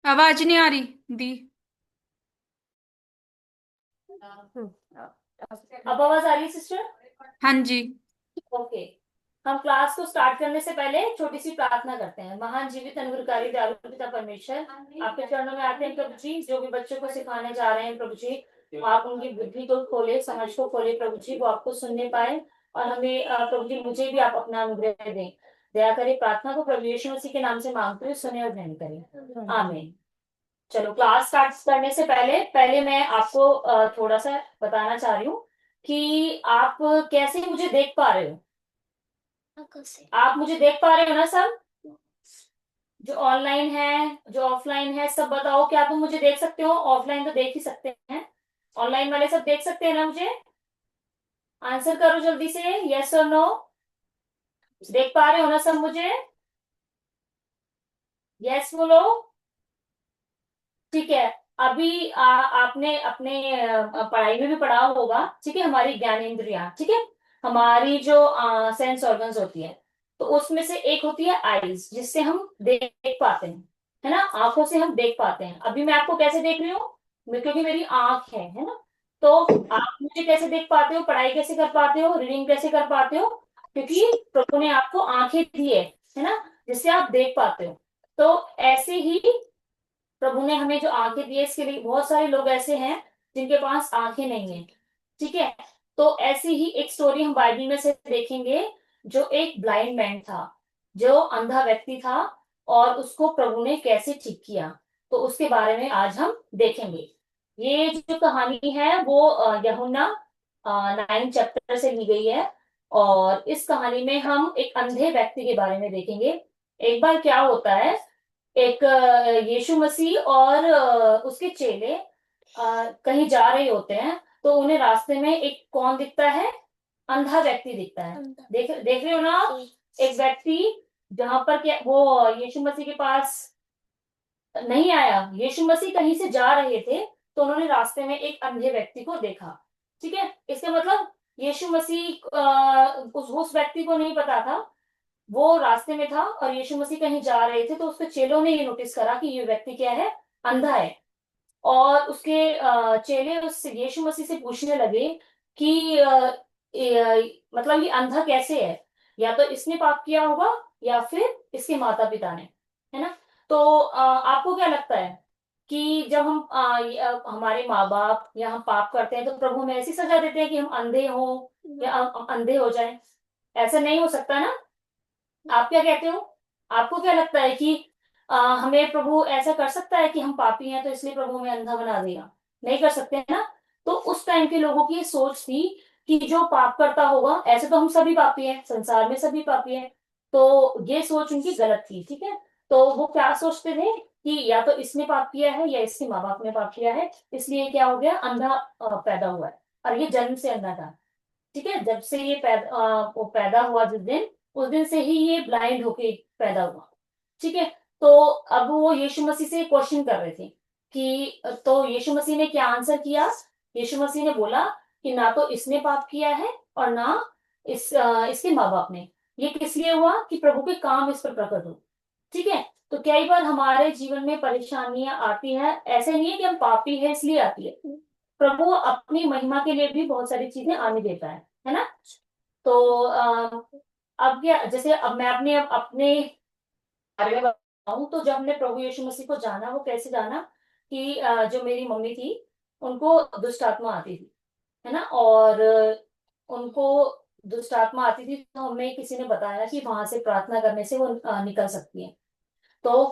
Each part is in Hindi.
आवाज नहीं आ रही दी। अब आवाज आ रही है सिस्टर? हाँ जी। ओके। हम क्लास को स्टार्ट करने से पहले छोटी सी प्रार्थना करते हैं। महान जीवित अनुग्रहकारी दयालु पिता परमेश्वर, आपके चरणों में आते हैं प्रभु जी। जो भी बच्चों को सिखाने जा रहे हैं प्रभु जी, आप उनकी बुद्धि को खोले, समझ को खोले प्रभु जी, वो आपको सुनने पाए। और हमें प्रभु जी, मुझे भी आप अपना अनुग्रह दें। दया करें। प्रार्थना को प्रभु यीशु मसीह के नाम से मांगते हुए सुने और ग्रहण करें, आमीन। चलो, क्लास स्टार्ट करने से पहले पहले मैं आपको थोड़ा सा बताना चाह रही हूँ कि आप कैसे मुझे देख पा रहे हो। आप मुझे देख पा रहे हो ना सब? जो ऑनलाइन है, जो ऑफलाइन है, सब बताओ, क्या तुम मुझे देख सकते हो? ऑफलाइन तो देख ही सकते हैं, ऑनलाइन वाले सब देख सकते हैं ना मुझे? आंसर करो जल्दी से, यस और नो। देख पा रहे हो ना सब मुझे? यस बोलो। ठीक है। अभी आपने अपने पढ़ाई में भी पढ़ा होगा, ठीक है, हमारी ज्ञानेंद्रियां, ठीक है, हमारी जो सेंस ऑर्गन्स होती है, तो उसमें से एक होती है आईज, जिससे हम देख पाते हैं, है ना? आंखों से हम देख पाते हैं। अभी मैं आपको कैसे देख रही हूँ? क्योंकि मेरी आंख है ना? तो आप मुझे कैसे देख पाते हो, पढ़ाई कैसे कर पाते हो, रीडिंग कैसे कर पाते हो? क्योंकि प्रभु ने आपको आंखें दी है ना, जिससे आप देख पाते हो। तो ऐसे ही प्रभु ने हमें जो आंखें दी है, इसके लिए बहुत सारे लोग ऐसे हैं जिनके पास आंखें नहीं है, ठीक है। तो ऐसी ही एक स्टोरी हम बाइबल में से देखेंगे। जो एक ब्लाइंड मैन था, जो अंधा व्यक्ति था, और उसको प्रभु ने कैसे ठीक किया, तो उसके बारे में आज हम देखेंगे। ये जो कहानी है वो यूहन्ना 9 चैप्टर से ली गई है। और इस कहानी में हम एक अंधे व्यक्ति के बारे में देखेंगे। एक बार क्या होता है, एक यीशु मसीह और उसके चेले कहीं जा रहे होते हैं, तो उन्हें रास्ते में एक कौन दिखता है? अंधा व्यक्ति दिखता है। देख देख रहे हो ना आप? एक व्यक्ति, जहां पर क्या वो यीशु मसीह के पास नहीं आया, यीशु मसीह कहीं से जा रहे थे, तो उन्होंने रास्ते में एक अंधे व्यक्ति को देखा, ठीक है। इसका मतलब यीशु मसीह उस व्यक्ति को नहीं पता था, वो रास्ते में था और यीशु मसीह कहीं जा रहे थे, तो उसके चेलों ने ये नोटिस करा कि ये व्यक्ति क्या है? अंधा है। और उसके चेले उस यीशु मसीह से पूछने लगे कि मतलब ये अंधा कैसे है? या तो इसने पाप किया होगा, या फिर इसके माता पिता ने, है ना? तो आपको क्या लगता है कि जब हम हमारे माँ बाप या हम पाप करते हैं, तो प्रभु हमें ऐसी सजा देते हैं कि हम अंधे हो या अंधे हो जाए? ऐसा नहीं हो सकता ना? आप क्या कहते हो? आपको क्या लगता है कि हमें प्रभु ऐसा कर सकता है कि हम पापी हैं तो इसलिए प्रभु हमें अंधा बना देगा? नहीं कर सकते हैं ना? तो उस टाइम के लोगों की ये सोच थी कि जो पाप करता होगा, ऐसे तो हम सभी पापी हैं, संसार में सभी पापी हैं, तो ये सोच उनकी गलत थी, ठीक है। तो वो क्या सोचते थे कि या तो इसने पाप किया है या इसके माँ बाप ने पाप किया है, इसलिए क्या हो गया? अंधा पैदा हुआ है। और ये जन्म से अंधा था, ठीक है। जब से ये वो पैदा हुआ, जिस दिन, उस दिन से ही ये ब्लाइंड होके पैदा हुआ, ठीक है। तो अब वो यीशु मसीह से क्वेश्चन कर रहे थे कि तो यीशु मसीह ने क्या आंसर किया? यीशु मसीह ने बोला कि ना तो इसने पाप किया है और ना इसके माँ बाप ने। ये किस लिए हुआ? कि प्रभु के काम इस पर प्रकट हो, ठीक है। तो कई बार हमारे जीवन में परेशानियां आती हैं, ऐसे नहीं है कि हम पापी हैं इसलिए आती है। प्रभु अपनी महिमा के लिए भी बहुत सारी चीजें आने देता है ना? तो अब क्या, जैसे अब मैं अपने अपने बारे में बताऊं, तो जब हमने प्रभु यीशु मसीह को जाना, वो कैसे जाना कि जो मेरी मम्मी थी, उनको दुष्ट आत्मा आती थी, है ना? और उनको दुष्ट आत्मा आती थी, तो हमें किसी ने बताया कि वहां से प्रार्थना करने से वो निकल सकती है। तो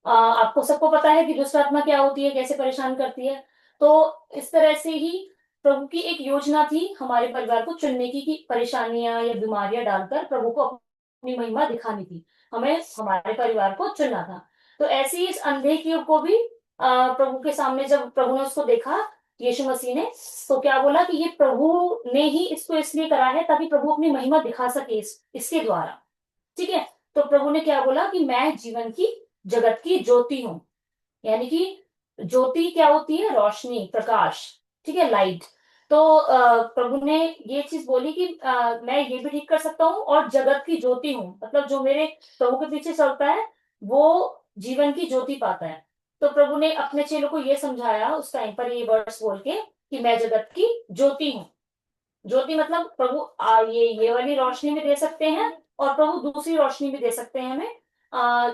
आपको सबको पता है कि दुष्ट आत्मा क्या होती है, कैसे परेशान करती है। तो इस तरह से ही प्रभु की एक योजना थी हमारे परिवार को चुनने की, कि परेशानियां या बीमारियां डालकर प्रभु को अपनी महिमा दिखानी थी। हमें हमारे परिवार को चुनना था। तो ऐसे ही इस अंधे की को भी प्रभु के सामने, जब प्रभु ने उसको देखा, यीशु मसीह ने, तो क्या बोला कि ये प्रभु ने ही इसको इसलिए करा है ताकि प्रभु अपनी महिमा दिखा सके इसके द्वारा, ठीक है। तो प्रभु ने क्या बोला कि मैं जीवन की, जगत की ज्योति हूं। यानी कि ज्योति क्या होती है? रोशनी, प्रकाश, ठीक है, लाइट। तो प्रभु ने ये चीज बोली कि मैं ये भी ठीक कर सकता हूँ, और जगत की ज्योति हूँ, मतलब जो मेरे प्रभु के पीछे चलता है वो जीवन की ज्योति पाता है। तो प्रभु ने अपने चेलों को ये समझाया उस टाइम पर ये वर्ड्स बोल के कि मैं जगत की ज्योति हूँ। ज्योति मतलब प्रभु ये वाली रोशनी भी दे सकते हैं, और प्रभु दूसरी रोशनी भी दे सकते हैं हमें,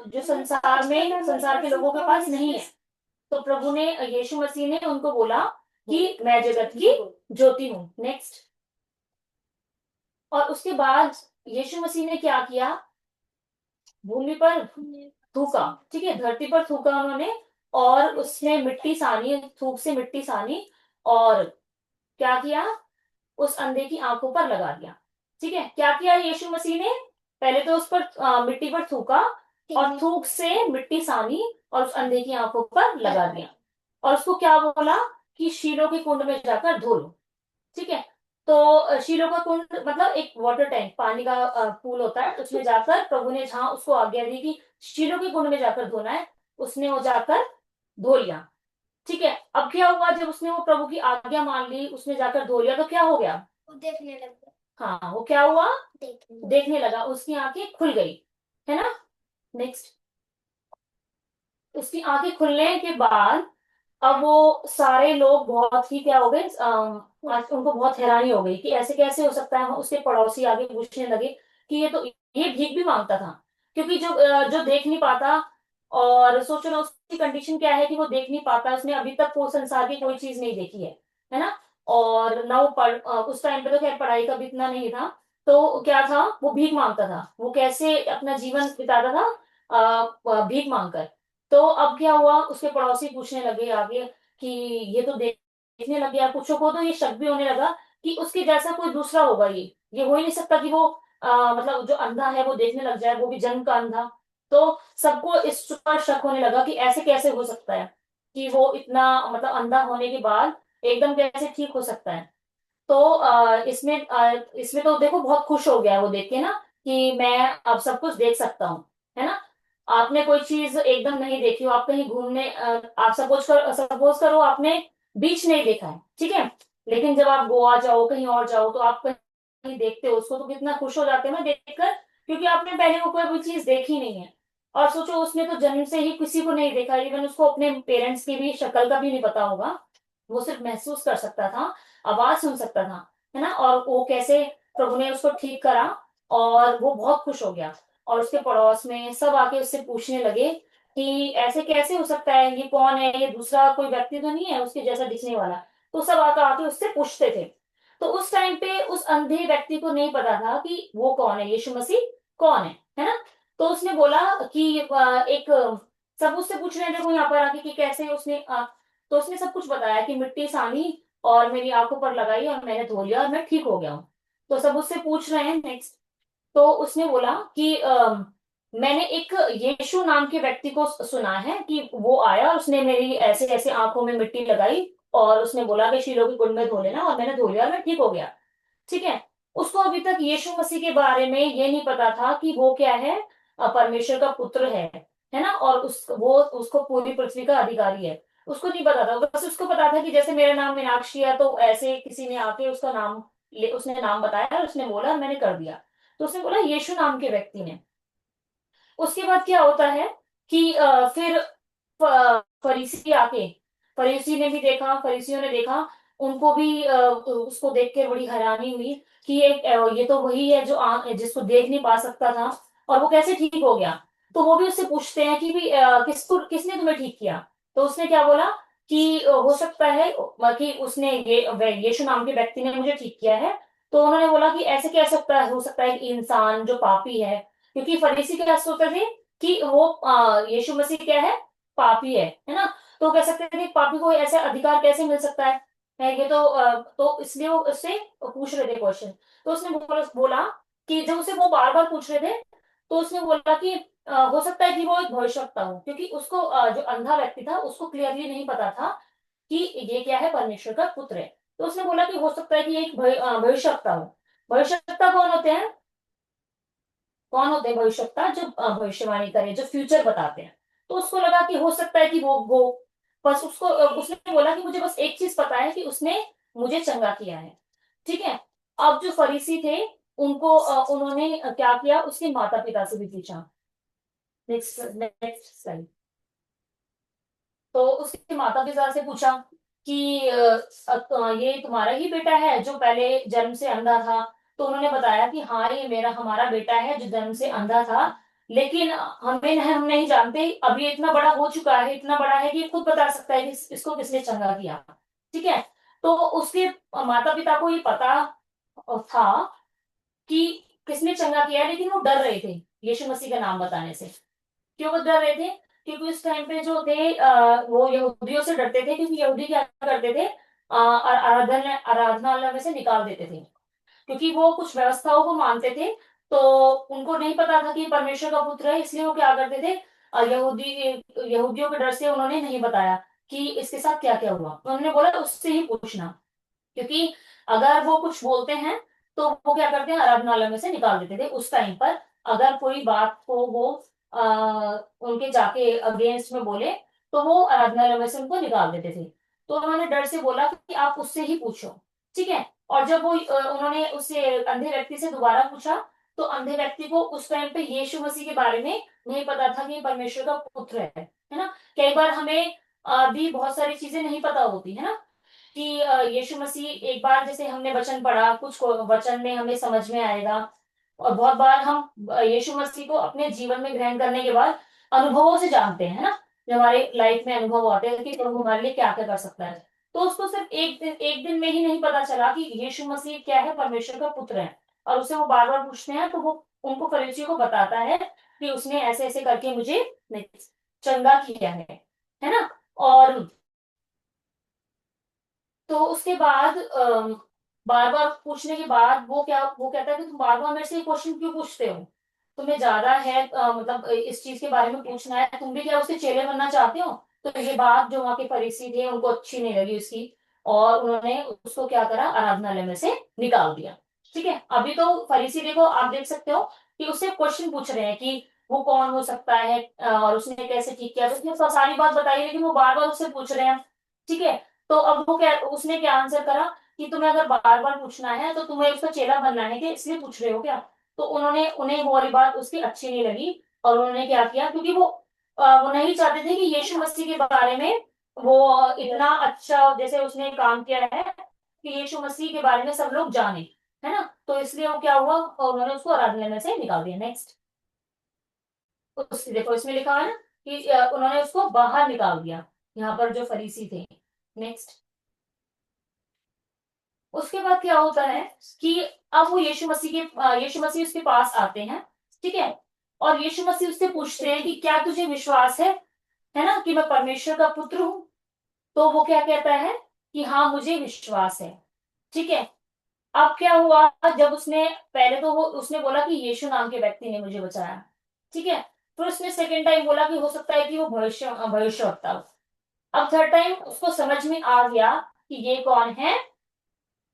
जो संसार के लोगों के पास नहीं है। तो प्रभु ने, यीशु मसीह ने उनको बोला कि मैं जगत की ज्योति हूँ। नेक्स्ट। और उसके बाद यीशु मसीह ने क्या किया, भूमि पर थूका, ठीक है, धरती पर थूका उन्होंने, और उसने मिट्टी सानी, थूक से मिट्टी सानी, और क्या किया, उस अंधे की आंखों पर लगा दिया। ठीक है, क्या किया यीशु मसीह ने, पहले तो उस पर मिट्टी पर थूका, और थूक से मिट्टी सानी और उस अंधे की आंखों पर लगा दिया, और उसको क्या बोला कि शीलोह के कुंड में जाकर धो लो। ठीक है, तो शीलोह का कुंड मतलब एक वाटर टैंक, पानी का पूल होता है, उसमें जाकर प्रभु ने जहां उसको आज्ञा दी कि शीलोह के कुंड में जाकर धोना है, उसने वो जाकर धो लिया। ठीक है, अब क्या हुआ, जब उसने वो प्रभु की आज्ञा मान ली, उसने जाकर धो लिया, तो क्या हो गया, वो देखने लग गया। हाँ, वो क्या हुआ, देखने देखने लगा, उसकी आंखें खुल गई, है ना। नेक्स्ट। उसकी आंखें खुलने के बाद अब वो सारे लोग बहुत ही क्या हो गए, आज उनको बहुत हैरानी हो गई कि ऐसे कैसे हो सकता है। उसके पड़ोसी आगे पूछने लगे कि ये भीख भी मांगता था, क्योंकि जो देख नहीं पाता, और सोचो ना उसकी कंडीशन क्या है कि वो देख नहीं पाता, उसने अभी तक वो संसार की कोई चीज नहीं देखी है ना। और ना वो उस टाइम पे तो खैर पढ़ाई का भी इतना नहीं था, तो क्या था, वो भीख मांगता था। वो कैसे अपना जीवन बिताता था, भीख मांगकर। तो अब क्या हुआ, उसके पड़ोसी पूछने लगे आगे कि ये तो देखने लग गया, कुछों को तो ये शक भी होने लगा कि उसके जैसा कोई दूसरा होगा, ये हो ही नहीं सकता कि वो मतलब जो अंधा है वो देखने लग जाए, वो भी जन्म का अंधा। तो सबको इस पर शक होने लगा कि ऐसे कैसे हो सकता है कि वो इतना मतलब अंधा होने के बाद एकदम कैसे ठीक हो सकता है। तो इसमें तो देखो बहुत खुश हो गया वो देख के ना, कि मैं अब सब कुछ देख सकता हूँ, है ना। आपने कोई चीज एकदम नहीं देखी हो, आप कहीं घूमने आप सपोज करो आपने बीच नहीं देखा है, ठीक है, लेकिन जब आप गोवा जाओ कहीं और जाओ तो आप कहीं देखते हो उसको, तो कितना खुश हो जाते हैं ना देखकर, क्योंकि आपने पहले वो कोई भी चीज देखी नहीं है। और सोचो उसने तो जन्म से ही किसी को नहीं देखा, इवन उसको अपने पेरेंट्स की भी शक्ल का भी नहीं पता होगा, वो सिर्फ महसूस कर सकता था, आवाज सुन सकता था, है ना। और वो कैसे प्रभु ने उसको ठीक करा, और वो बहुत खुश हो गया। और उसके पड़ोस में सब आके उससे पूछने लगे कि ऐसे कैसे हो सकता है, ये कौन है, ये दूसरा कोई व्यक्ति तो नहीं है उसके जैसा दिखने वाला। तो सब आके आके उससे पूछते थे। तो उस टाइम पे उस अंधे व्यक्ति को नहीं पता था कि वो कौन है, यीशु मसीह कौन है ना। तो उसने बोला कि एक सब उससे पूछ रहे थे वो यहाँ पर आके कि कैसे उसने तो उसने सब कुछ बताया कि मिट्टी सानी और मेरी आंखों पर लगाई और मैंने धो लिया और मैं ठीक हो गया हूँ। तो सब उससे पूछ रहे हैं। नेक्स्ट। तो उसने बोला कि मैंने एक यीशु नाम के व्यक्ति को सुना है कि वो आया और उसने मेरी ऐसे ऐसे आंखों में मिट्टी लगाई, और उसने बोला कि शीलो की कुंड में धो लेना, और मैंने धो लिया और मैं ठीक हो गया। ठीक है। उसको अभी तक यीशु मसीह के बारे में ये नहीं पता था कि वो क्या है, परमेश्वर का पुत्र है ना, और वो उसको पूरी पृथ्वी का अधिकारी है। उसको नहीं पता था, बस उसको पता था कि जैसे मेरा नाम मीनाक्षी है, तो ऐसे किसी ने आके उसका नाम उसने नाम बताया और उसने बोला मैंने कर दिया। तो उसने बोला यीशु नाम के व्यक्ति ने। उसके बाद क्या होता है कि फिर फरीसी आके, फरीसी ने भी देखा, फरीसियों ने देखा, उनको भी उसको देख के बड़ी हैरानी हुई कि ये तो वही है जो जिसको देख नहीं पा सकता था, और वो कैसे ठीक हो गया। तो वो भी उससे पूछते हैं कि भी किसने तुम्हें ठीक किया। तो उसने क्या बोला कि हो सकता है कि उसने यीशु नाम के व्यक्ति ने मुझे ठीक किया है। तो उन्होंने बोला कि ऐसे कह सकता है, हो सकता है कि इंसान जो पापी है, क्योंकि फरीसी क्या सोचते थे कि वो यीशु मसीह क्या है, पापी है ना। तो कह सकते थे कि पापी को ऐसा अधिकार कैसे मिल सकता ये तो तो इसलिए वो उससे पूछ रहे थे क्वेश्चन। तो उसने बोला कि जब उसे वो बार बार पूछ रहे थे, तो उसने बोला कि हो सकता है कि वो एक भविष्यवक्ता हो, क्योंकि उसको जो अंधा व्यक्ति था उसको क्लियरली नहीं पता था कि ये क्या है, परमेश्वर का पुत्र है। तो उसने बोला कि हो सकता है कि ये एक भविष्यवक्ता हो। भविष्यवक्ता कौन होते हैं, कौन होते हैं भविष्यवक्ता, जो भविष्यवाणी करे, जो फ्यूचर बताते हैं। तो उसको लगा कि हो सकता है कि वो बस उसको उसने बोला कि मुझे बस एक चीज पता है कि उसने मुझे चंगा किया है। ठीक है। अब जो फरीसी थे उनको उन्होंने क्या किया, उसके माता पिता से भी पूछा। Next next slide. तो उसके माता पिता से पूछा कि ये तुम्हारा ही बेटा है जो पहले जन्म से अंधा था? तो उन्होंने बताया कि हाँ, ये मेरा हमारा बेटा है जो जन्म से अंधा था, लेकिन हम नहीं जानते, अब ये इतना बड़ा हो चुका है, इतना बड़ा है कि ये खुद बता सकता है कि इसको किसने चंगा किया। ठीक है। तो उसके माता पिता को ये पता था कि किसने चंगा किया है, लेकिन वो डर रहे थे यीशु मसीह का नाम बताने से। क्यों वो डर रहे थे? क्योंकि उस टाइम पे जो थे वो यहूदियों से डरते थे, क्योंकि यहूदी क्या करते थे, आराधनालय में से निकाल देते थे, क्योंकि वो कुछ व्यवस्थाओं को मानते थे। तो उनको नहीं पता था कि परमेश्वर का पुत्र है, इसलिए वो क्या करते थे, यहूदियों के डर से उन्होंने नहीं बताया कि इसके साथ क्या क्या हुआ। उन्होंने बोला उससे ही पूछना, क्योंकि अगर वो कुछ बोलते हैं तो वो क्या करते हैं, आराधनालय में से निकाल देते थे उस टाइम पर। अगर कोई बात को वो उनके जाके अगेंस्ट में बोले तो वो आराधनालय में से उनको निकाल देते थे। तो उन्होंने डर से बोला कि आप उससे ही पूछो। ठीक है। और जब वो उन्होंने उससे अंधे व्यक्ति से दोबारा पूछा, तो अंधे व्यक्ति को उस टाइम पे यीशु मसीह के बारे में नहीं पता था कि ये परमेश्वर का पुत्र है ना। कई बार हमें भी बहुत सारी चीजें नहीं पता होती है ना, कि यीशु मसीह, एक बार जैसे हमने वचन पढ़ा, कुछ वचन में हमें समझ में आएगा, और बहुत बार हम यीशु मसीह को अपने जीवन में ग्रहण करने के बाद अनुभवों से जानते हैं, है ना। जो हमारे लाइफ में अनुभव आते हैं कि प्रभु हमारे लिए क्या क्या कर सकता है। तो उसको सिर्फ एक दिन में ही नहीं पता चला कि यीशु मसीह क्या है, परमेश्वर का पुत्र है। और उसे वो बार बार पूछते हैं, तो वो उनको, फरीसियों को बताता है कि उसने ऐसे ऐसे करके मुझे चंगा किया है ना। और तो उसके बाद बार बार पूछने के बाद वो कहता है कि तुम बार बार मेरे से ये क्वेश्चन क्यों पूछते हो? तुम्हें ज्यादा है मतलब इस चीज के बारे में पूछना है, तुम भी क्या उसके चेले बनना चाहते हो? तो ये बात जो वहां के फरीसी थे उनको अच्छी नहीं लगी उसकी, और उन्होंने उसको क्या करा, आराधनालय में से निकाल दिया। ठीक है। अभी तो फरीसी, देखो आप देख सकते हो कि उससे क्वेश्चन पूछ रहे हैं कि वो कौन हो सकता है, और उसने कैसे ठीक किया, तो उसने तो सारी बात बताई, लेकिन वो बार बार उससे पूछ रहे हैं। ठीक है। तो अब वो क्या, उसने क्या आंसर करा कि तुम्हें अगर बार बार पूछना है तो तुम्हें उसका चेला बनना है क्या, इसलिए पूछ रहे हो क्या? तो उन्हें वो वाली बात उसकी अच्छी नहीं लगी, और उन्होंने क्या किया, क्योंकि वो नहीं चाहते थे कि यीशु मसीह के बारे में वो इतना अच्छा जैसे उसने काम किया है, कि यीशु मसीह के बारे में सब लोग जाने, है ना। तो इसलिए वो क्या हुआ, और उन्होंने उसको आराधनालय से निकाल दिया। नेक्स्ट, उस देखो इसमें लिखा है ना कि उन्होंने उसको बाहर निकाल दिया, यहाँ पर जो फरीसी थे। नेक्स्ट, उसके बाद क्या होता है कि अब वो यीशु मसीह उसके पास आते हैं। ठीक है। और यीशु मसीह उससे पूछते हैं कि क्या तुझे विश्वास है ना, कि मैं परमेश्वर का पुत्र हूं? तो वो क्या कहता है कि हाँ, मुझे विश्वास है। ठीक है। अब क्या हुआ, जब उसने पहले तो वो उसने बोला कि यीशु नाम के व्यक्ति ने मुझे बचाया। ठीक है। फिर उसने सेकेंड टाइम बोला कि हो सकता है कि वो भविष्यवक्ता हो। अब थर्ड टाइम उसको समझ में आ गया कि ये कौन है,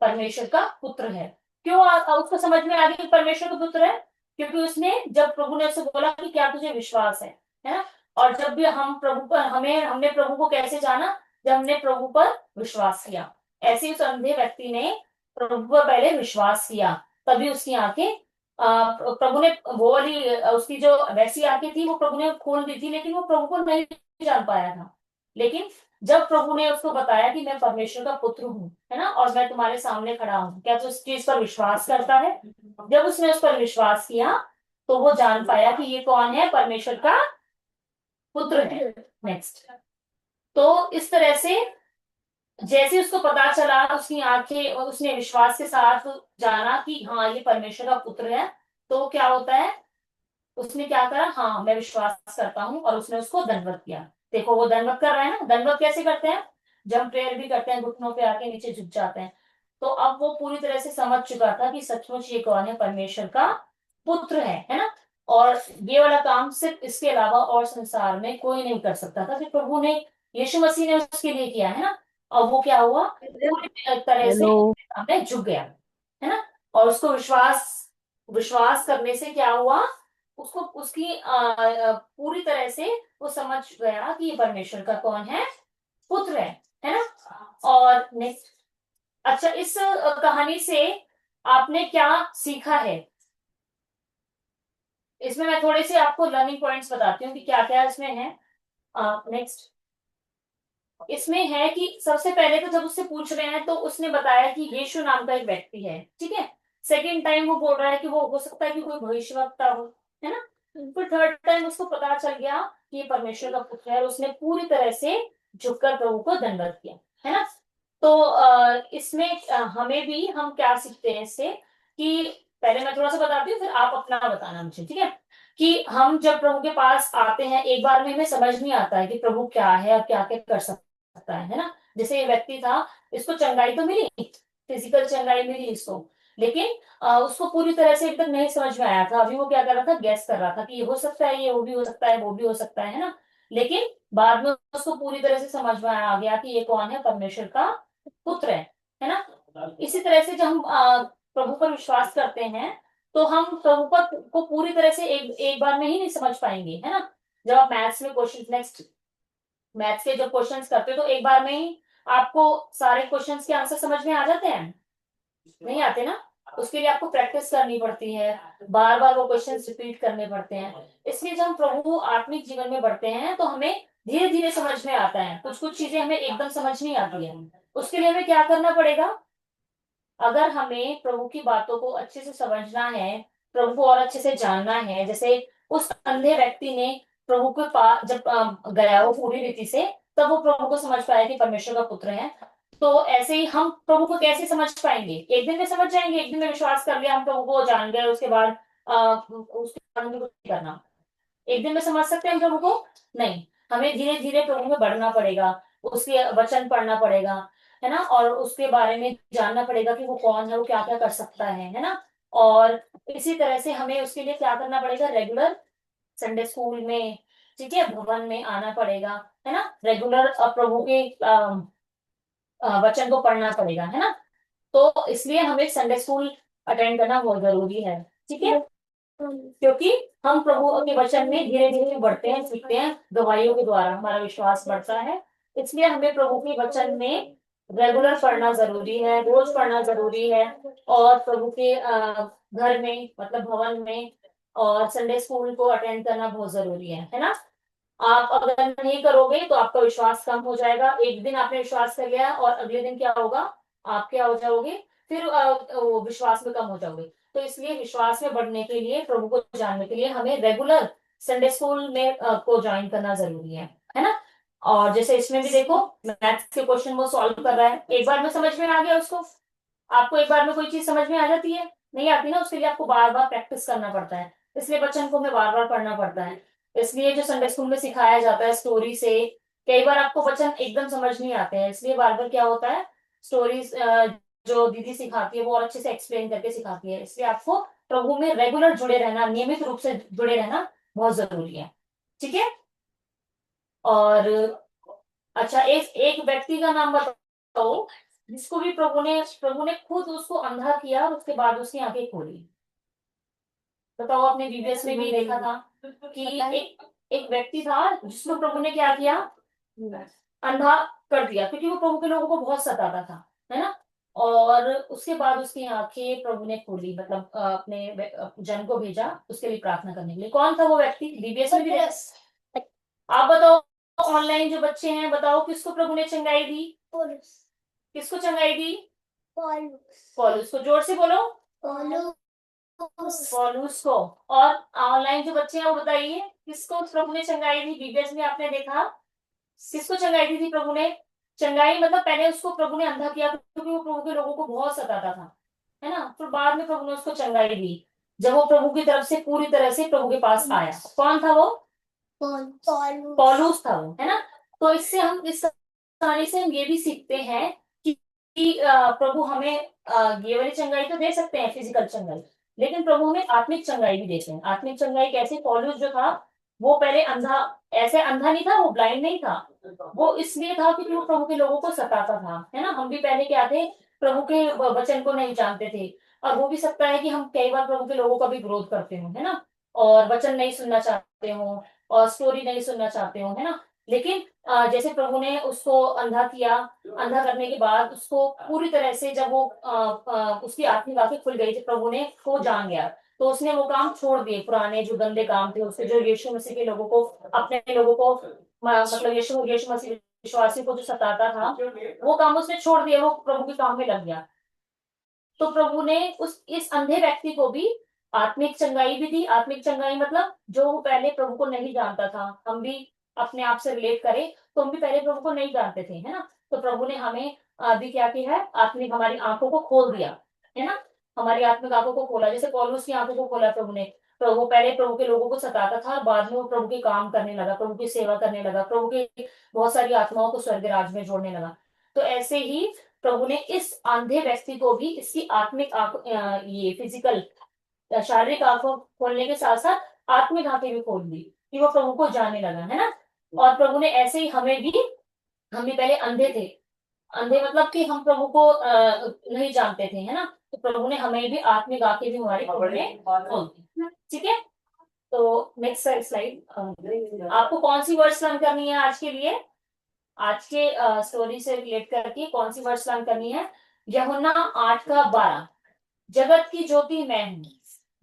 परमेश्वर का पुत्र है। क्यों उसको समझ में आ गया कि परमेश्वर का पुत्र है? क्योंकि उसने, जब प्रभु ने उससे बोला कि क्या तुझे विश्वास है ना। और जब भी हम प्रभु पर हमें हमने प्रभु को कैसे जाना, जब हमने प्रभु पर विश्वास किया। ऐसे ही उस अंधे व्यक्ति ने प्रभु पर पहले विश्वास किया, तभी उसकी आंखें प्रभु ने वो वाली उसकी जो वैसी आंखें थी वो प्रभु ने खोल दी थी, लेकिन वो प्रभु को नहीं जान पाया था। लेकिन जब प्रभु ने उसको बताया कि मैं परमेश्वर का पुत्र हूँ, है ना, और मैं तुम्हारे सामने खड़ा हूँ, क्या तू इस चीज पर विश्वास करता है? जब उसने उस पर विश्वास किया, तो वो जान पाया कि ये कौन है, परमेश्वर का पुत्र है। नेक्स्ट, तो इस तरह से जैसे उसको पता चला, उसकी आंखें, और उसने विश्वास के साथ जाना कि हाँ, ये परमेश्वर का पुत्र है, तो क्या होता है, उसने क्या करा, हाँ मैं विश्वास करता हूँ, और उसने उसको दंडवत किया। देखो वो दंडवत कर रहा है ना, दंडवत कैसे करते हैं, जब प्रेयर भी करते हैं, घुटनों पे आके नीचे झुक जाते हैं। तो अब वो पूरी तरह से समझ चुका था कि सचमुच ये कौन है, परमेश्वर का पुत्र है ना। और ये वाला काम सिर्फ इसके अलावा और संसार में कोई नहीं कर सकता था, फिर प्रभु ने, यीशु मसीह ने उसके लिए किया है ना। और वो क्या हुआ, पूरी तरह से हेलो। उसके सामने झुक गया, है ना। और उसको विश्वास विश्वास करने से क्या हुआ, उसको उसकी पूरी तरह से वो समझ गया कि ये परमेश्वर का कौन है, पुत्र है ना। और नेक्स्ट, अच्छा, इस कहानी से आपने क्या सीखा है? इसमें मैं थोड़े से आपको लर्निंग पॉइंट्स बताती हूँ कि क्या क्या इसमें है। नेक्स्ट, इसमें है कि सबसे पहले तो जब उससे पूछ रहे हैं तो उसने बताया कि यीशु नाम का एक व्यक्ति है, ठीक है। सेकेंड टाइम वो बोल रहा है कि वो हो सकता है कि कोई भविष्यवक्ता हो, है ना। फिर थर्ड टाइम उसको पता चल गया कि ये परमेश्वर का पुत्र है, और उसने पूरी तरह से झुककर प्रभु को दंडवत किया, है ना। तो इसमें हमें भी हम क्या सीखते हैं इससे, कि पहले मैं थोड़ा सा बताती हूँ, फिर आप अपना बताना मुझे, ठीक है। कि हम जब प्रभु के पास आते हैं, एक बार में हमें समझ नहीं आता है कि प्रभु क्या है और क्या क्या कर सकता है ना। जैसे ये व्यक्ति था, इसको चंगाई तो मिली, फिजिकल चंगाई मिली इसको, लेकिन उसको पूरी तरह से एकदम नहीं समझ में आया था। अभी वो क्या कर रहा था, गैस कर रहा था कि ये हो सकता है, ये वो भी हो सकता है, वो भी हो सकता है ना। लेकिन बाद में उसको पूरी तरह से समझ में आ गया कि ये कौन है, परमेश्वर का पुत्र है ना। इसी तरह से जब हम प्रभु पर विश्वास करते हैं, तो हम प्रभु पर को पूरी तरह से एक एक बार में ही नहीं समझ पाएंगे, है ना। जब आप मैथ्स में क्वेश्चन, नेक्स्ट मैथ्स के जब क्वेश्चंस करते हो तो एक बार में ही आपको सारे क्वेश्चंस के आंसर समझ में आ जाते हैं, नहीं आते ना। उसके लिए आपको प्रैक्टिस करनी पड़ती है, बार बार वो क्वेश्चंस रिपीट करने पड़ते हैं। इसलिए जब हम प्रभु आत्मिक जीवन में बढ़ते हैं तो हमें धीरे धीरे समझ में आता है, कुछ कुछ चीजें हमें एकदम समझ नहीं आती है। उसके लिए हमें क्या करना पड़ेगा, अगर हमें प्रभु की बातों को अच्छे से समझना है, प्रभु को और अच्छे से जानना है, जैसे उस अंधे व्यक्ति ने प्रभु के पास जब गया वो पूरी रीति से, तब वो प्रभु को समझ पाया कि परमेश्वर का पुत्र है। तो ऐसे ही हम प्रभु को कैसे समझ पाएंगे, एक दिन में समझ जाएंगे, एक दिन में विश्वास कर लिया, हम प्रभु को जान गए, उसके बाद उसके बाद हमें कुछ नहीं करना। एक दिन में समझ सकते हैं हम प्रभु को, नहीं। हमें धीरे धीरे प्रभु में बढ़ना पड़ेगा, उसके वचन पढ़ना पड़ेगा, है ना। और उसके बारे में जानना पड़ेगा कि वो कौन है, वो क्या क्या कर सकता है ना। और इसी तरह से हमें उसके लिए क्या करना पड़ेगा, रेगुलर संडे स्कूल में, ठीक है, भवन में आना पड़ेगा, है ना। रेगुलर प्रभु के वचन को पढ़ना पड़ेगा, है ना। तो इसलिए हमें संडे स्कूल अटेंड करना बहुत जरूरी है, ठीक है। क्योंकि हम प्रभु के वचन में धीरे धीरे बढ़ते हैं, सीखते हैं, गवाहियों के द्वारा हमारा विश्वास बढ़ता है। इसलिए हमें प्रभु के वचन में रेगुलर पढ़ना जरूरी है, रोज पढ़ना जरूरी है। और प्रभु के घर में, मतलब भवन में, और संडे स्कूल को अटेंड करना बहुत जरूरी है ना। आप अगर नहीं करोगे तो आपका विश्वास कम हो जाएगा। एक दिन आपने विश्वास कर लिया और अगले दिन क्या होगा, आप क्या हो जाओगे, फिर वो विश्वास में कम हो जाओगे। तो इसलिए विश्वास में बढ़ने के लिए, प्रभु को जानने के लिए हमें रेगुलर संडे स्कूल में को ज्वाइन करना जरूरी है ना। और जैसे इसमें भी देखो, मैथ्स के क्वेश्चन वो सॉल्व कर रहा है, एक बार में समझ में आ गया उसको। आपको एक बार में कोई चीज समझ में आ जाती है, नहीं आती ना, उसके लिए आपको बार बार प्रैक्टिस करना पड़ता है। इसलिए बच्चन को हमें बार बार पढ़ना पड़ता है। इसलिए जो संडे स्कूल में सिखाया जाता है स्टोरी से, कई बार आपको वचन एकदम समझ नहीं आते हैं, इसलिए बार बार क्या होता है, स्टोरीज जो दीदी सिखाती है वो और अच्छे से एक्सप्लेन करके सिखाती है। इसलिए आपको प्रभु में रेगुलर जुड़े रहना, नियमित रूप से जुड़े रहना बहुत जरूरी है, ठीक है। और अच्छा, एक एक व्यक्ति का नाम बताओ जिसको भी प्रभु ने खुद उसको अंधा किया और उसके बाद उसकी आंखें खोली। बताओ, आपने बीबीएस में भी देखा था कि एक एक व्यक्ति था जिसको प्रभु ने क्या किया, अंधा कर दिया, क्योंकि वो प्रभु के लोगों को बहुत सताता था, है ना। और उसके बाद उसकी आंखें प्रभु ने खोली, मतलब अपने जन को भेजा उसके लिए प्रार्थना करने के लिए। कौन था वो व्यक्ति, बीबीएस में भी आप बताओ, ऑनलाइन जो बच्चे हैं बताओ, किसको प्रभु ने चंगाई दी, किसको चंगाई दी, पौलुस को। जोर से बोलो, पौलुस को। और ऑनलाइन जो बच्चे हैं वो बताइए, किसको प्रभु ने चंगाई दी, बीबीएस में आपने देखा, किसको चंगाई दी थी प्रभु ने। चंगाई मतलब पहले उसको प्रभु ने अंधा किया क्योंकि वो प्रभु के लोगों को बहुत सताता था, है ना। फिर बाद में प्रभु ने उसको चंगाई दी जब वो प्रभु की तरफ से पूरी तरह से प्रभु के पास आया। कौन था वो, पौलुस था वो, है ना। तो इससे हम, इस कहानी से हम ये भी सीखते हैं कि प्रभु हमें ये वाली चंगाई तो दे सकते हैं, फिजिकल चंगाई, लेकिन प्रभु हमें आत्मिक चंगाई भी देते हैं। आत्मिक चंगाई कैसे, पौलुस जो था वो पहले अंधा, ऐसे अंधा नहीं था, वो ब्लाइंड नहीं था, वो इसलिए था क्योंकि वो प्रभु के लोगों को सताता था, है ना। हम भी पहले क्या थे, प्रभु के वचन को नहीं जानते थे। और हो भी सकता है कि हम कई बार प्रभु के लोगों का भी विरोध करते हो, है ना, और वचन नहीं सुनना चाहते हो, और स्टोरी नहीं सुनना चाहते हो, है ना। लेकिन जैसे प्रभु ने उसको अंधा किया, अंधा करने के बाद उसको पूरी तरह से जब वो उसकी आत्मिक आंखें खुल गई थी, प्रभु ने को जान गया, तो उसने वो काम छोड़ दिए, पुराने जो गंदे काम थे उससे, जो यीशु मसीह के लोगों को, अपने लोगों को मतलब यीशु यीशु मसीह विश्वासी को जो सताता था, वो काम उसने छोड़ दिया, वो प्रभु के काम में लग गया। तो प्रभु ने उस इस अंधे व्यक्ति को भी आत्मिक चंगाई भी दी। आत्मिक चंगाई मतलब जो वो पहले प्रभु को नहीं जानता था। हम भी अपने आप से रिलेट करें तो हम भी पहले प्रभु को नहीं जानते थे, है ना। तो प्रभु ने हमें अभी क्या किया है, आत्मिक हमारी आंखों को खोल दिया, है ना। हमारी आत्मिक आंखों को खोला, जैसे पौलुस की आंखों को खोला प्रभु ने। प्रभु पहले प्रभु के लोगों को सताता था, बाद में वो प्रभु के काम करने लगा, प्रभु की सेवा करने लगा, प्रभु के बहुत सारी आत्माओं को स्वर्ग राज्य में जोड़ने लगा। तो ऐसे ही प्रभु ने इस अंधे व्यक्ति को भी इसकी आत्मिक ये फिजिकल शारीरिक आंखों खोलने के साथ साथ आत्मिक आंखें भी खोल दी कि वो प्रभु को जानने लगा, है ना। और प्रभु ने ऐसे ही हमें भी, हम भी पहले अंधे थे। अंधे मतलब कि हम प्रभु को नहीं जानते थे, है ना। तो प्रभु ने हमें भी आत्मिक आंखें भी हमारी खोल दी, ठीक है। तो नेक्स्ट स्लाइड। आपको कौन सी वर्ड्स लर्न करनी है आज के लिए? आज के स्टोरी से रिलेट करके कौन सी वर्ड्स लर्न करनी है? यूहन्ना 8:12, जगत की ज्योति मैं हूँ।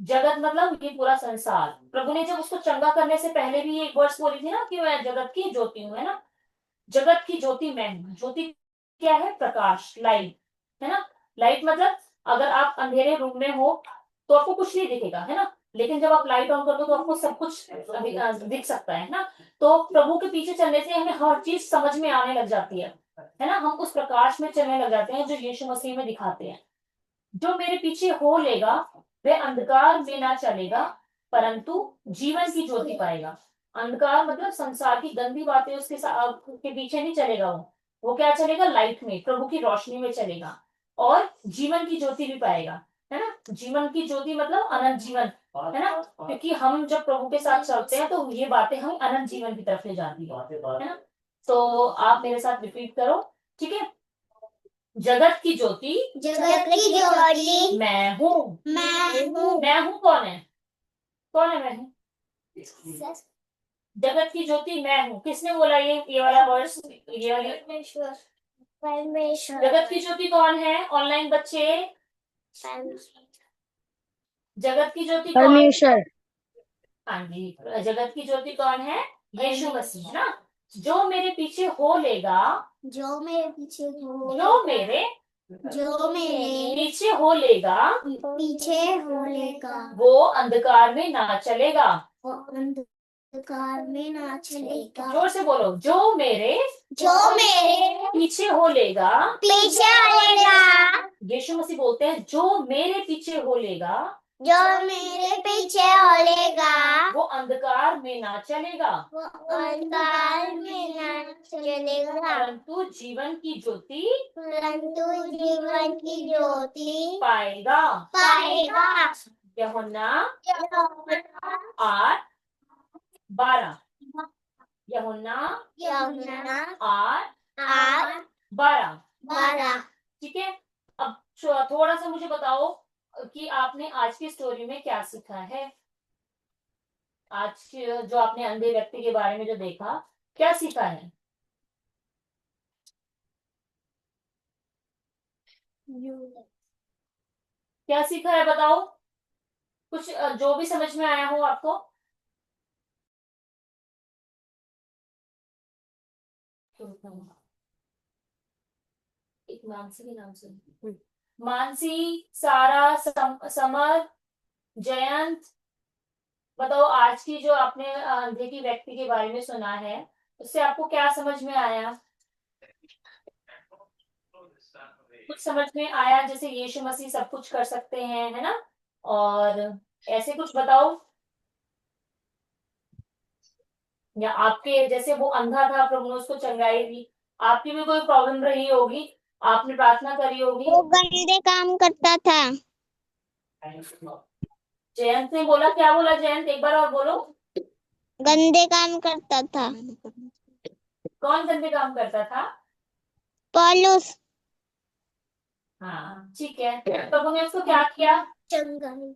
जगत मतलब ये पूरा संसार। प्रभु ने जब उसको चंगा करने से पहले भी ये वर्ड्स बोली थी ना कि मैं जगत की ज्योति हूँ, है ना। जगत की ज्योति मैं हूँ। ज्योति क्या है? प्रकाश, लाइट, है ना। लाइट मतलब अगर आप अंधेरे रूम में हो तो आपको कुछ नहीं दिखेगा, है ना। लेकिन जब आप लाइट ऑन कर दो तो आपको सब कुछ दिख सकता है ना। तो प्रभु के पीछे चलने से हमें हर चीज समझ में आने लग जाती है ना। हम उस प्रकाश में चलने लग जाते हैं जो यीशु मसीह में दिखाते हैं। जो मेरे पीछे हो लेगा वह अंधकार में ना चलेगा परंतु जीवन की ज्योति पाएगा। अंधकार मतलब संसार की गंदी बातें उसके के पीछे नहीं चलेगा। वो क्या चलेगा? लाइट में, प्रभु की रोशनी में चलेगा और जीवन की ज्योति भी पाएगा, है ना। जीवन की ज्योति मतलब अनंत जीवन, है ना। क्योंकि हम जब प्रभु के साथ चलते हैं तो ये बातें हमें अनंत जीवन की तरफ ले जाती है ना। तो आप मेरे साथ रिपीट करो, ठीक है। जगत की ज्योति, जगत की ज्योति मैं हूँ। मैं हूँ। मैं हूँ कौन है? कौन है मैं हूँ? जगत की ज्योति मैं हूँ। किसने बोला ये वाला वर्ड्स? ये वाली परमेश्वर। परमेश्वर। जगत की ज्योति कौन है? ऑनलाइन बच्चे, जगत की ज्योति कौन? परमेश्वर। हाँ जी, जगत की ज्योति कौन है? यीशु मसीह, है ना। जो मेरे पीछे हो लेगा, जो मेरे पीछे हो जो मेरे जो मेरे पीछे हो लेगा पीछे हो लेगा वो अंधकार में ना चलेगा। वो अंधकार में ना चलेगा। जोर से बोलो, जो मेरे जो मेरे पीछे हो लेगा। पीछे हो लेगा। यीशु मसीह बोलते हैं जो मेरे पीछे हो लेगा जो मेरे पीछे हो लेगा वो अंधकार में ना चलेगा वो अंधकार में ना चलेगा परंतु जीवन की ज्योति परंतु जीवन की ज्योति पाएगा। पाएगा। यूहन्ना 8:12, यूहन्ना यूहन्ना 8:12, 8:12। ठीक है। अब थोड़ा सा मुझे बताओ कि आपने आज की स्टोरी में क्या सीखा है। आज जो आपने अंधे व्यक्ति के बारे में जो देखा, क्या सीखा है? क्या सीखा है बताओ। कुछ जो भी समझ में आया हो आपको। एक मानसी के नाम से, मानसी, सारा, समर, जयंत, बताओ आज की जो आपने अंधे की व्यक्ति के बारे में सुना है उससे आपको क्या समझ में आया? कुछ समझ में आया जैसे यीशु मसीह सब कुछ कर सकते हैं, है ना। और ऐसे कुछ बताओ। या आपके जैसे वो अंधा था, प्रभु ने उसको चंगाई दी, आपकी भी कोई प्रॉब्लम रही होगी, आपने प्रार्थना करी होगी। वो गंदे काम करता था। जयंत ने बोला, क्या बोला जयंत? एक बार और बोलो। गंदे काम करता था। कौन गंदे काम करता था? पौलुस। हाँ ठीक है। प्रभु ने उसको क्या किया? चंगाई।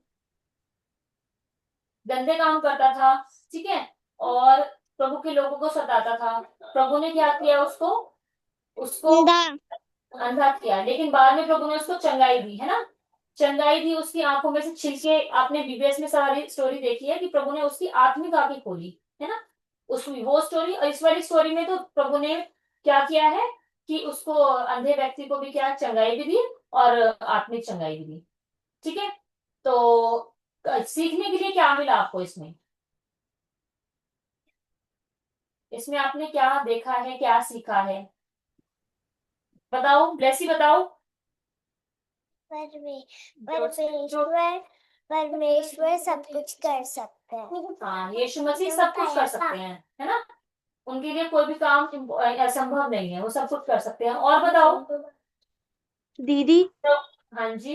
गंदे काम करता था, ठीक है। और प्रभु के लोगों को सताता था। प्रभु ने क्या किया? उसको उसको अंधा किया, लेकिन बाद में प्रभु ने उसको चंगाई दी, है ना। चंगाई दी, उसकी आंखों में से छिलके, आपने बीबीएस में सारी स्टोरी देखी है कि प्रभु ने उसकी आत्मिक आंखें खोली, है ना। उस वो स्टोरी और इस वाली स्टोरी में तो प्रभु ने क्या किया है कि उसको अंधे व्यक्ति को भी क्या चंगाई भी दी और आत्मिक चंगाई भी दी। ठीक है, तो सीखने के लिए क्या मिला आपको इसमें? इसमें आपने क्या देखा है, क्या सीखा है? बताओ ब्लेसी, बताओ। परमेश्वर परमेश्वर सब कुछ कर सकते हैं। हाँ, यीशु मसीह सब कुछ कर सकते हैं, है ना। उनके लिए कोई भी काम असंभव नहीं है, वो सब कुछ कर सकते हैं। और बताओ। दीदी तो हाँ जी,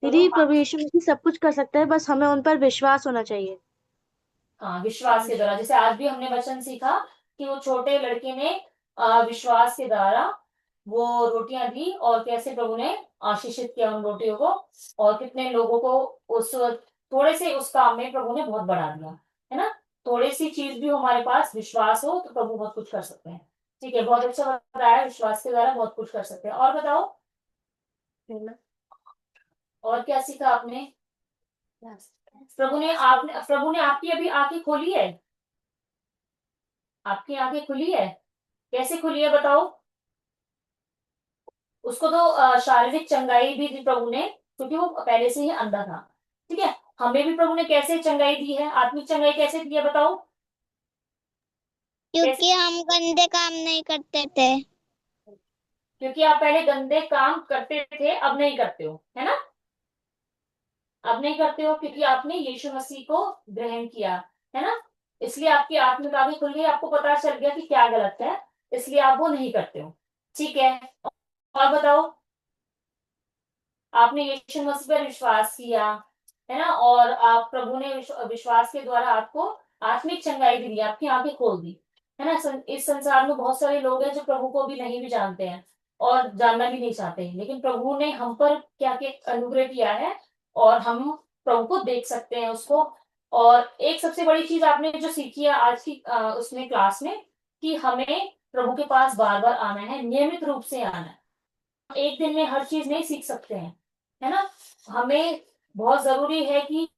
दीदी बोलो। प्रभु यीशु मसीह सब कुछ कर सकता है, बस हमें उन पर विश्वास होना चाहिए। हाँ, विश्वास के द्वारा, जैसे आज भी हमने वचन सीखा कि वो छोटे लड़के ने विश्वास के द्वारा वो रोटियां दी और कैसे प्रभु ने आशीषित किया उन रोटियों को, और कितने लोगों को उस थोड़े से उस काम में प्रभु ने बहुत बढ़ा दिया, है ना। थोड़ी सी चीज भी हमारे पास विश्वास हो तो प्रभु बहुत कुछ कर सकते हैं। ठीक है, बहुत अच्छा बताया, विश्वास के द्वारा बहुत कुछ कर सकते हैं। और बताओ, और क्या सीखा आपने? प्रभु ने आपकी अभी आंखें खोली है, आपकी आंखें खुली है। कैसे खुली है बताओ? उसको तो शारीरिक चंगाई भी दी प्रभु ने, क्योंकि वो पहले से ही अंधा था। ठीक है, हमें भी प्रभु ने कैसे चंगाई दी है, आत्मिक चंगाई कैसे दी है बताओ? कैसे? क्योंकि हम गंदे काम नहीं करते थे। क्योंकि आप पहले गंदे काम करते थे, अब नहीं करते हो, है ना। अब नहीं करते हो क्योंकि आपने यीशु मसीह को ग्रहण किया, है ना। इसलिए आपकी आत्मिक आंखें खुल गई, आपको पता चल गया कि क्या गलत है, इसलिए आप वो नहीं करते हो। ठीक है, और बताओ। आपने यीशु मसीह पर विश्वास किया, है ना, और आप प्रभु ने विश्वास के द्वारा आपको आत्मिक चंगाई भी दी, आपकी आंखें खोल दी, है ना। इस संसार में बहुत सारे लोग हैं जो प्रभु को भी नहीं भी जानते हैं और जानना भी नहीं चाहते हैं, लेकिन प्रभु ने हम पर क्या क्या अनुग्रह किया है, और हम प्रभु को देख सकते हैं उसको। और एक सबसे बड़ी चीज आपने जो सीखी है आज की उसमें क्लास में, कि हमें प्रभु के पास बार बार आना है, नियमित रूप से आना है। एक दिन में हर चीज नहीं सीख सकते हैं, है ना। हमें बहुत जरूरी है कि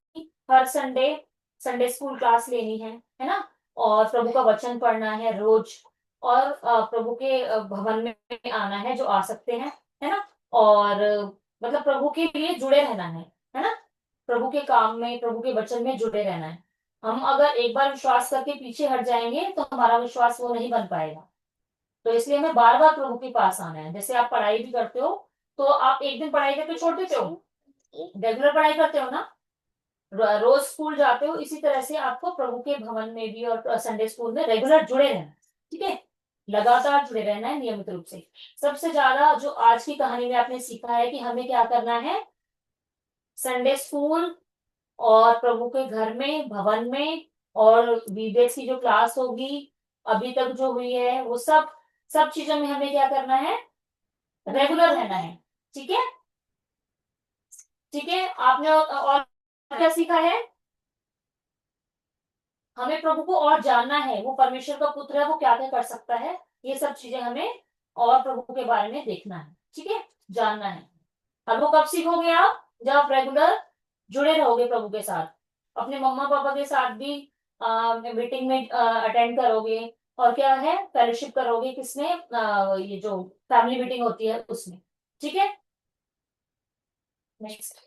हर संडे संडे स्कूल क्लास लेनी है ना, और प्रभु का वचन पढ़ना है रोज, और प्रभु के भवन में आना है जो आ सकते हैं, है ना। और मतलब प्रभु के लिए जुड़े रहना है ना। प्रभु के काम में, प्रभु के वचन में जुड़े रहना है। हम अगर एक बार विश्वास करके पीछे हट जाएंगे तो हमारा विश्वास वो नहीं बन पाएगा। तो इसलिए हमें बार बार प्रभु के पास आना है। जैसे आप पढ़ाई भी करते हो, तो आप एक दिन पढ़ाई करके छोड़ देते हो, रेगुलर पढ़ाई करते हो ना, रोज स्कूल जाते हो, इसी तरह से आपको प्रभु के भवन में भी और संडे स्कूल में रेगुलर जुड़े रहना है। ठीक है, लगातार जुड़े रहना है नियमित रूप से। सबसे ज्यादा जो आज की कहानी में आपने सीखा है कि हमें क्या करना है, संडे स्कूल और प्रभु के घर में, भवन में, और वीडियोस की जो क्लास होगी अभी तक जो हुई है, वो सब सब चीजों में हमें क्या करना है, रेगुलर रहना है। ठीक है, ठीक है। आपने और क्या सीखा है? हमें प्रभु को और जानना है, वो परमेश्वर का पुत्र है, वो क्या क्या कर सकता है, ये सब चीजें हमें और प्रभु के बारे में देखना है। ठीक है, जानना है। और वो कब सीखोगे आप? जब आप रेगुलर जुड़े रहोगे प्रभु के साथ, अपने मम्मा पापा के साथ भी मीटिंग में अटेंड करोगे, और क्या है, फेलोशिप करोगे किसमें, ये जो फैमिली मीटिंग होती है उसमें। ठीक है, नेक्स्ट।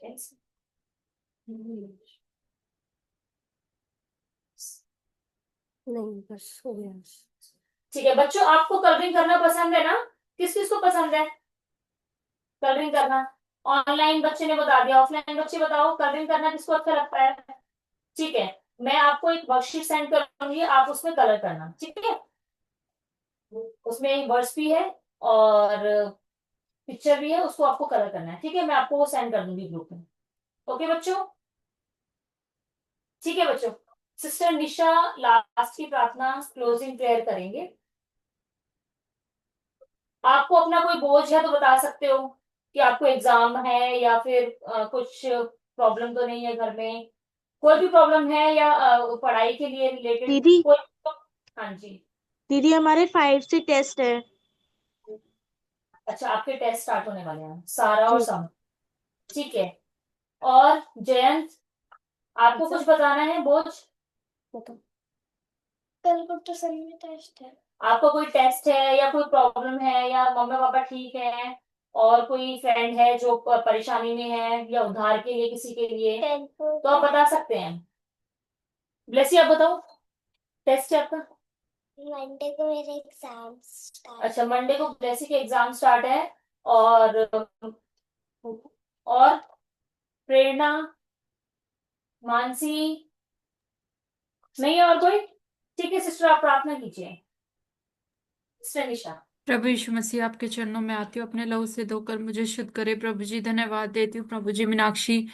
नहीं, बस हो गया। ठीक है बच्चों, आपको कलरिंग करना पसंद है ना? किस किस को पसंद है कलरिंग करना? ऑनलाइन बच्चे ने बता दिया, ऑफलाइन बच्चे बताओ कलरिंग करना किसको अच्छा लगता है। ठीक है, मैं आपको एक वर्कशीट सेंड करूंगी, आप उसमें कलर करना। ठीक है, उसमें एक वर्ड्स भी है और पिक्चर भी है, उसको आपको कलर करना है। ठीक है, मैं आपको वो सेंड कर दूंगी ग्रुप में। ओके बच्चों, ठीक है बच्चों। सिस्टर निशा लास्ट की प्रार्थना क्लोजिंग प्रेयर करेंगे। आपको अपना कोई बोझ है तो बता सकते हो कि आपको एग्जाम है, या फिर कुछ प्रॉब्लम तो नहीं है घर में, कोई भी प्रॉब्लम है, या पढ़ाई के लिए रिलेटेड दीदी कोई। हाँ जी। दीदी हमारे 5 से टेस्ट है। अच्छा, आपके टेस्ट स्टार्ट होने वाले हैं, सारा और जी सम। ठीक है, और जयंत, आपको कुछ बताना है बोझ? बताओ। कल को तो सभी टेस्ट है। आपका कोई टेस्ट है या कोई प्रॉब्लम है, या मम्मी पापा ठीक है और कोई फ्रेंड है जो परेशानी में है, या उधार के लिए किसी के लिए, तो आप बता सकते हैं। ब्लेसी आप बताओ, टेस्ट है आपका? मंडे को मेरे एग्जाम स्टार्ट। अच्छा, मंडे को ब्लेसी के एग्जाम स्टार्ट है। और प्रेरणा, मानसी, नहीं है और कोई? ठीक है सिस्टर, आप प्रार्थना कीजिए। सिस्टर निशा। प्रभु यीशु मसीह, आपके चरणों में आती हूँ, अपने लहू से धोकर मुझे शुद्ध करे प्रभु जी। धन्यवाद देती हूँ प्रभु जी मीनाक्षी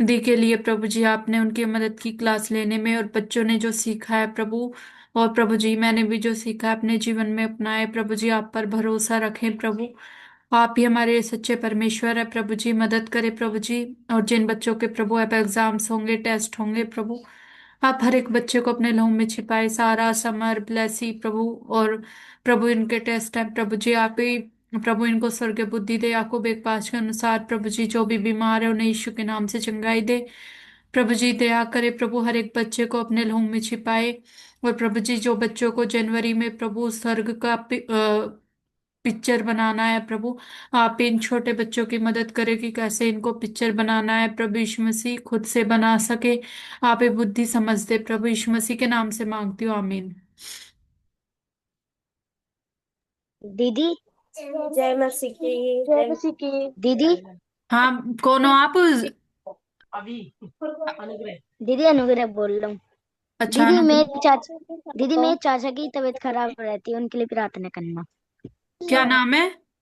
दी के लिए प्रभु जी, आपने उनकी मदद की क्लास लेने में, और बच्चों ने जो सीखा है प्रभु, और प्रभु जी मैंने भी जो सीखा है अपने जीवन में अपनाए प्रभु जी। आप पर भरोसा रखें प्रभु, आप ही हमारे सच्चे परमेश्वर है प्रभु जी। मदद करें प्रभु जी। और जिन बच्चों के प्रभु अब एग्जाम्स होंगे, टेस्ट होंगे प्रभु, आप हर एक बच्चे को अपने लहू में छिपाए। सारा, समर, ब्लेसी प्रभु, और प्रभु इनके टेस्ट है प्रभु जी। आप ही प्रभु इनको स्वर्ग बुद्धि दे। याकूब 1:5 के अनुसार प्रभु जी, जो भी बीमार है उन्हें यीशु के नाम से चंगाई दे प्रभु जी। दया करे प्रभु, हर एक बच्चे को अपने लहू में छिपाए। और प्रभु जी, जो बच्चों को जनवरी में प्रभु स्वर्ग का पिक्चर बनाना है प्रभु, आप इन छोटे बच्चों की मदद करें कि कैसे इनको पिक्चर बनाना है प्रभु यीशु मसीह, खुद से बना सके। आप ये बुद्धि समझ दे प्रभु यीशु मसीह के नाम से मांगती हूँ, आमीन। दीदी, जय मसीह की। जय मसीह की। दीदी, हाँ, कौन हो आप? दीदी अनुग्रह बोल रहा हूँ। अच्छा, अनुग्रह। दीदी मेरे चाचा की तबीयत खराब रहती है, उनके लिए प्रार्थना करना। क्या नाम है?